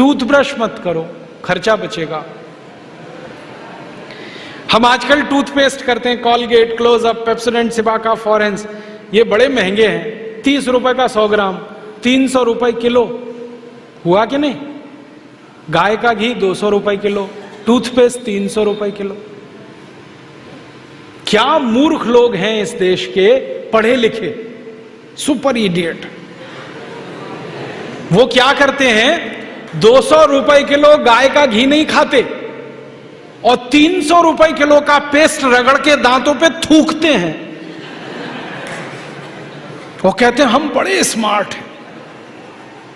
Toothbrush मत करो, खर्चा बचेगा। हम आजकल टूथपेस्ट करते हैं, कॉलगेट, क्लोजअप, पेप्सोडेंट, सिबाका, फॉरेंस, ये बड़े महंगे हैं। 30 रुपए का 100 ग्राम, 300 रुपए किलो, हुआ कि नहीं? गाय का घी 200 रुपए किलो, टूथपेस्ट 300 रुपए किलो। क्या मूर्ख लोग हैं इस देश के, पढ़े लिखे सुपर इडियट। वो क्या करते हैं, 200 रुपए किलो गाय का घी नहीं खाते और 300 रुपए किलो का पेस्ट रगड़ के दांतों पे थूकते हैं। वो कहते हैं हम बड़े स्मार्ट हैं।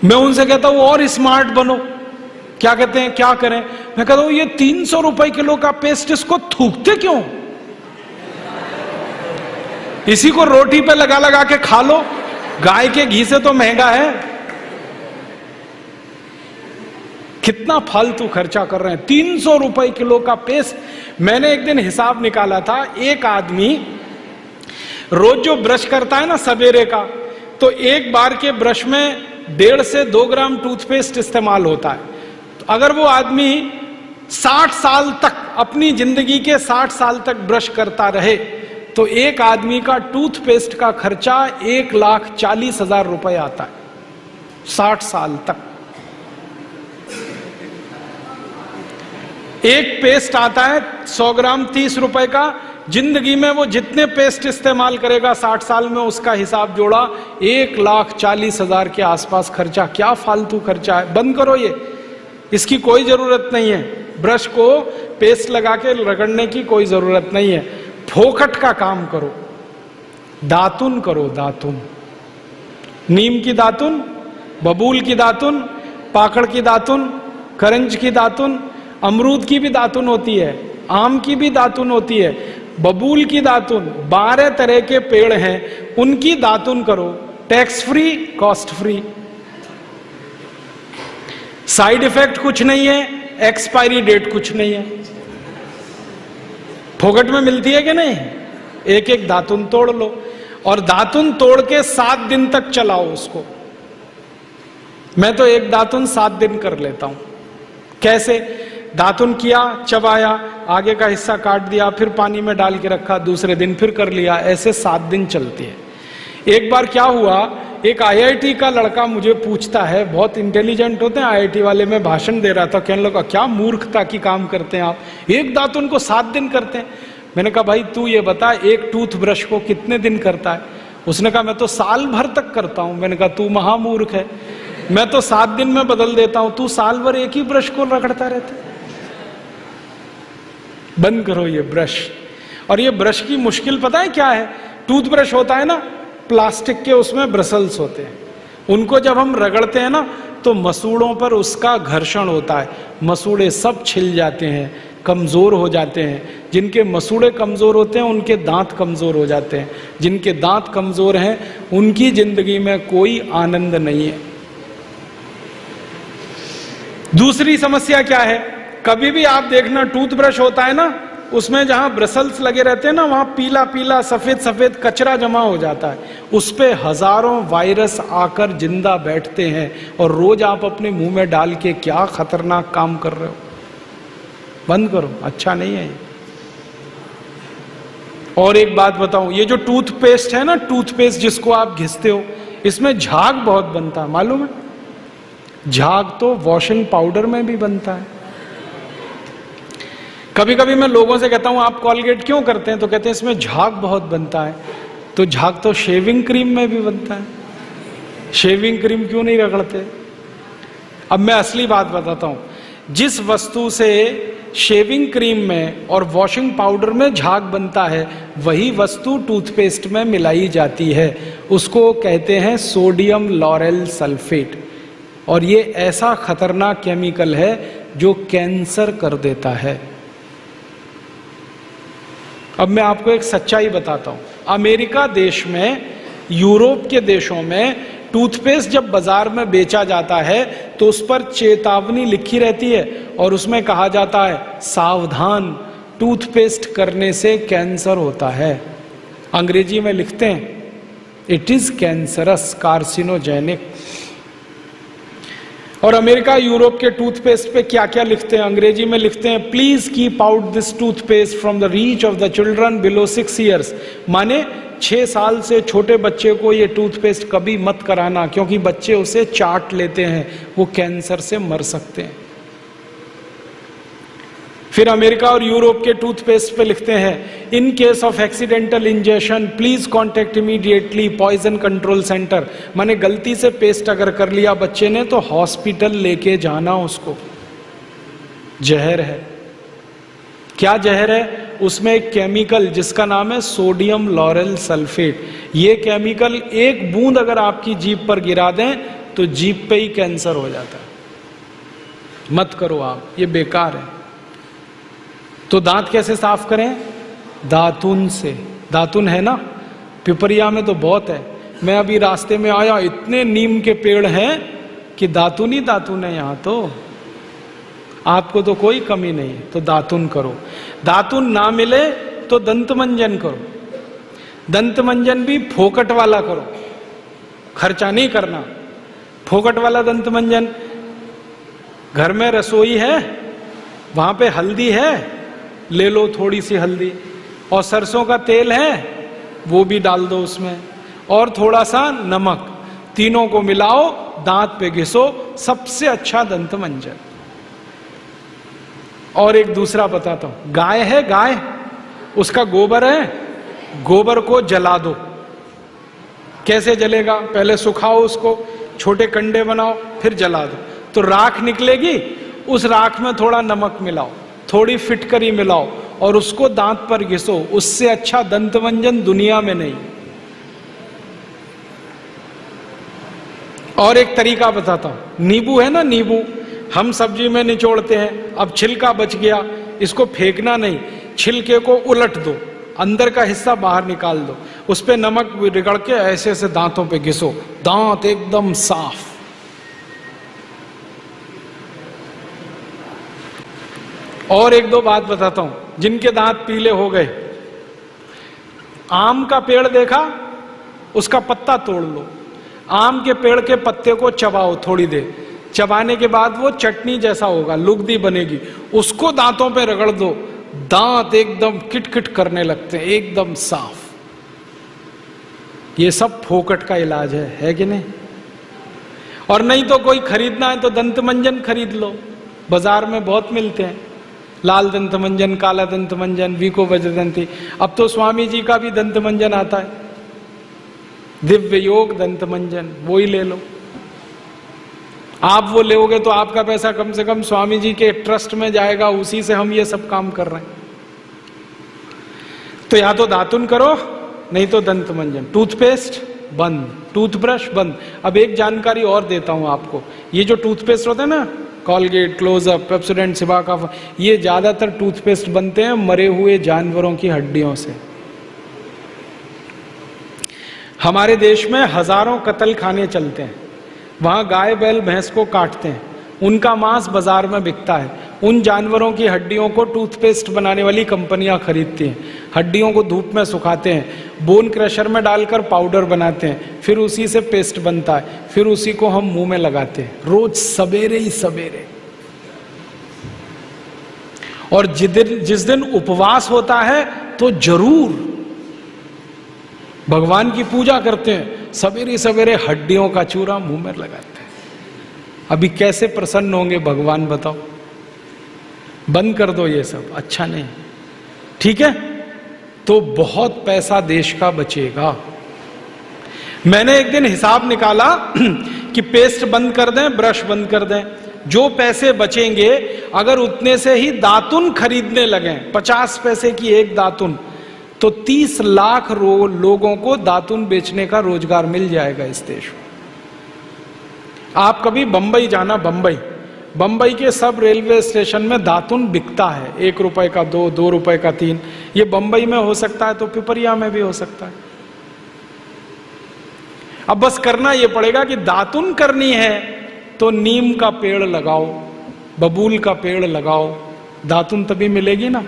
मैं उनसे कहता हूं और स्मार्ट बनो। क्या कहते हैं, क्या करें? मैं कहता हूं ये 300 रुपए किलो का पेस्ट, इसको थूकते क्यों? इसी को रोटी पे लगा लगा के खा लो, गाय के घी से तो महंगा है। कितना फालतू खर्चा कर रहे हैं। 300 रुपए किलो का पेस्ट। मैंने एक दिन हिसाब निकाला था, एक आदमी रोज जो ब्रश करता है ना सवेरे का, तो एक बार के ब्रश में 1.5 से 2 ग्राम टूथपेस्ट इस्तेमाल होता है। तो अगर वो आदमी 60 साल तक, अपनी जिंदगी के 60 साल तक ब्रश करता रहे, तो एक आदमी का टूथपेस्ट का खर्चा 1,40,000 रुपए आता है 60 साल तक। एक पेस्ट आता है 100 ग्राम 30 रुपए का। जिंदगी में वो जितने पेस्ट इस्तेमाल करेगा 60 साल में, उसका हिसाब जोड़ा 1,40,000 के आसपास खर्चा। क्या फालतू खर्चा है, बंद करो ये, इसकी कोई जरूरत नहीं है। ब्रश को पेस्ट लगा के रगड़ने की कोई जरूरत नहीं है। फोकट का काम करो, दातुन करो, दातुन, नीम की दातुन, बबूल की दातुन, पाकड़ की दातुन, करंज की दातुन, अमरूद की भी दातुन होती है, आम की भी दातुन होती है, बबूल की दातुन, 12 तरह के पेड़ हैं, उनकी दातुन करो। Tax free, cost free, side effect कुछ नहीं है, एक्सपायरी डेट कुछ नहीं है। फोकट में मिलती है कि नहीं? एक एक दातुन तोड़ लो और दातुन तोड़ के 7 दिन तक चलाओ उसको। मैं तो एक दातुन 7 दिन कर लेता हूं। कैसे? दातुन किया, चबाया, आगे का हिस्सा काट दिया, फिर पानी में डाल के रखा, दूसरे दिन फिर कर लिया, ऐसे 7 दिन चलती है। एक बार क्या हुआ, एक आईआईटी का लड़का मुझे पूछता है, बहुत इंटेलिजेंट होते हैं आईआईटी वाले, मैं भाषण दे रहा था, कहने लगा क्या मूर्खता की काम करते हैं आप, एक दातुन को 7 दिन करते हैं। मैंने कहा भाई तू ये बता, एक टूथब्रश को कितने दिन करता है? उसने कहा मैं तो साल भर तक करता हूं। मैंने कहा तू महामूर्ख है, मैं तो 7 दिन में बदल देता हूं, तू साल भर एक ही ब्रश को रगड़ता रहता है। बंद करो ये ब्रश। और ये ब्रश की मुश्किल पता है क्या है? टूथब्रश होता है ना प्लास्टिक के, उसमें ब्रसल्स होते हैं, उनको जब हम रगड़ते हैं ना तो मसूड़ों पर उसका घर्षण होता है, मसूड़े सब छिल जाते हैं, कमजोर हो जाते हैं। जिनके मसूड़े कमजोर होते हैं उनके दांत कमजोर हो जाते हैं, जिनके दांत कमजोर हैं उनकी जिंदगी में कोई आनंद नहीं है। दूसरी समस्या क्या है? कभी भी आप देखना टूथब्रश होता है ना, उसमें जहां ब्रसल्स लगे रहते हैं ना, वहां पीला पीला सफेद सफेद कचरा जमा हो जाता है, उस पे हजारों वायरस आकर जिंदा बैठते हैं और रोज आप अपने मुंह में डाल के क्या खतरनाक काम कर रहे हो। बंद करो, अच्छा नहीं है ये। और एक बात बताऊं, ये जो टूथपेस्ट है ना, टूथपेस्ट जिसको आप घिसते हो, इसमें झाग बहुत बनता है, मालूम है? झाग तो वॉशिंग पाउडर में भी बनता है। कभी कभी मैं लोगों से कहता हूं आप कॉलगेट क्यों करते हैं, तो कहते हैं इसमें झाग बहुत बनता है। तो झाग तो शेविंग क्रीम में भी बनता है, शेविंग क्रीम क्यों नहीं रगड़ते? अब मैं असली बात बताता हूं, जिस वस्तु से शेविंग क्रीम में और वॉशिंग पाउडर में झाग बनता है, वही वस्तु टूथपेस्ट में मिलाई जाती है, उसको कहते हैं सोडियम लॉरेल सल्फेट। और ये ऐसा खतरनाक केमिकल है जो कैंसर कर देता है। अब मैं आपको एक सच्चाई बताता हूं, अमेरिका देश में, यूरोप के देशों में टूथपेस्ट जब बाजार में बेचा जाता है तो उस पर चेतावनी लिखी रहती है और उसमें कहा जाता है सावधान, टूथपेस्ट करने से कैंसर होता है। अंग्रेजी में लिखते हैं इट इज कैंसरस, कार्सिनोजेनिक। और अमेरिका यूरोप के टूथपेस्ट पे क्या क्या लिखते हैं, अंग्रेजी में लिखते हैं, please keep out this toothpaste from the reach of the children below 6 years। माने 6 साल से छोटे बच्चे को ये टूथपेस्ट कभी मत कराना, क्योंकि बच्चे उसे चाट लेते हैं, वो कैंसर से मर सकते हैं। फिर अमेरिका और यूरोप के टूथपेस्ट पे लिखते हैं, in case of accidental injection please contact immediately poison control centre. माने गलती से पेस्ट अगर कर लिया बच्चे ने तो हॉस्पिटल लेके जाना उसको। जहर है। क्या जहर है? उसमें एक केमिकल जिसका नाम है सोडियम लॉरेल सल्फेट। ये केमिकल एक बूंद अगर आपकी जीभ पर गिरा दें तो जीभ पे ही कैंसर हो जाता है। मत करो आप, ये बेकार है। तो दांत कैसे साफ करें? दातुन से। दातुन है ना, पिपरिया में तो बहुत है। मैं अभी रास्ते में आया, इतने नीम के पेड़ हैं कि दातुन ही दातुन है यहां तो। आपको तो कोई कमी नहीं, तो दातुन करो। दातुन ना मिले तो दंत मंजन करो। दंत मंजन भी फोकट वाला करो, खर्चा नहीं करना। फोकट वाला दंत मंजन, घर में रसोई है, वहां पे हल्दी है, ले लो थोड़ी सी हल्दी, और सरसों का तेल है वो भी डाल दो उसमें, और थोड़ा सा नमक, तीनों को मिलाओ, दांत पे घिसो, सबसे अच्छा दंत मंजन। और एक दूसरा बताता हूं, गाय है, गाय, उसका गोबर है, गोबर को जला दो। कैसे जलेगा? पहले सुखाओ उसको, छोटे कंडे बनाओ, फिर जला दो, तो राख निकलेगी। उस राख में थोड़ा नमक मिलाओ, थोड़ी फिटकरी मिलाओ, और उसको दांत पर घिसो। उससे अच्छा दंत मंजन दुनिया में नहीं। और एक तरीका बताता हूं, नींबू है ना, नींबू हम सब्जी में निचोड़ते हैं। अब छिलका बच गया, इसको फेंकना नहीं, छिलके को उलट दो, अंदर का हिस्सा बाहर निकाल दो, उस पे नमक रगड़ के ऐसे ऐसे दांतों पे घिसो, दांत एकदम साफ। और एक दो बात बताता हूं, जिनके दांत पीले हो गए, आम का पेड़ देखा, उसका पत्ता तोड़ लो, आम के पेड़ के पत्ते को चबाओ थोड़ी देर, चबाने के बाद वो चटनी जैसा होगा, लुगदी बनेगी, उसको दांतों पे रगड़ दो, दांत एकदम किटकिट करने लगते हैं, एकदम साफ। ये सब फोकट का इलाज है कि नहीं? और नहीं तो कोई खरीदना है तो दंत मंजन खरीद लो, बाजार में बहुत मिलते हैं, लाल दंत मंजन, काला दंत मंजन, वीको वज्रदंती। अब तो स्वामी जी का भी दंत मंजन आता है, दिव्य योग दंत मंजन, वो ही ले लो। आप वो लोगे तो आपका पैसा कम से कम स्वामी जी के ट्रस्ट में जाएगा, उसी से हम ये सब काम कर रहे हैं। तो या तो दातुन करो, नहीं तो दंत मंजन। टूथपेस्ट बंद, टूथब्रश बंद। अब एक जानकारी और देता हूं आपको, ये जो टूथपेस्ट होता है ना, कॉलगेट, क्लोजअप, पेप्सोडेंट, सिबाका, ये ज्यादातर टूथपेस्ट बनते हैं मरे हुए जानवरों की हड्डियों से। हमारे देश में हजारों कत्ल खाने चलते हैं, वहां गाय बैल भैंस को काटते हैं, उनका मांस बाजार में बिकता है। उन जानवरों की हड्डियों को टूथपेस्ट बनाने वाली कंपनियां खरीदती हैं, हड्डियों को धूप में सुखाते हैं, बोन क्रशर में डालकर पाउडर बनाते हैं, फिर उसी से पेस्ट बनता है, फिर उसी को हम मुंह में लगाते हैं रोज सवेरे ही सवेरे। और जिस दिन उपवास होता है तो जरूर भगवान की पूजा करते हैं, सवेरे सवेरे हड्डियों का चूरा मुंह में लगाते हैं। अभी कैसे प्रसन्न होंगे भगवान बताओ? बंद कर दो ये सब, अच्छा नहीं, ठीक है? तो बहुत पैसा देश का बचेगा। मैंने एक दिन हिसाब निकाला कि पेस्ट बंद कर दें, ब्रश बंद कर दें, जो पैसे बचेंगे अगर उतने से ही दातुन खरीदने लगे, 50 पैसे की एक दातुन, तो 30 लाख लोगों को दातुन बेचने का रोजगार मिल जाएगा इस देश में। आप कभी बंबई जाना, बंबई के सब रेलवे स्टेशन में दातुन बिकता है, 1 रुपए का 2, 2 रुपए का 3। ये बंबई में हो सकता है तो पिपरिया में भी हो सकता है। अब बस करना ये पड़ेगा कि दातुन करनी है तो नीम का पेड़ लगाओ, बबूल का पेड़ लगाओ, दातुन तभी मिलेगी ना।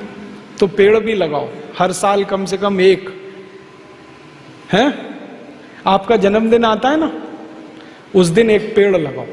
तो पेड़ भी लगाओ, हर साल कम से कम एक। है आपका जन्मदिन आता है ना, उस दिन एक पेड़ लगाओ।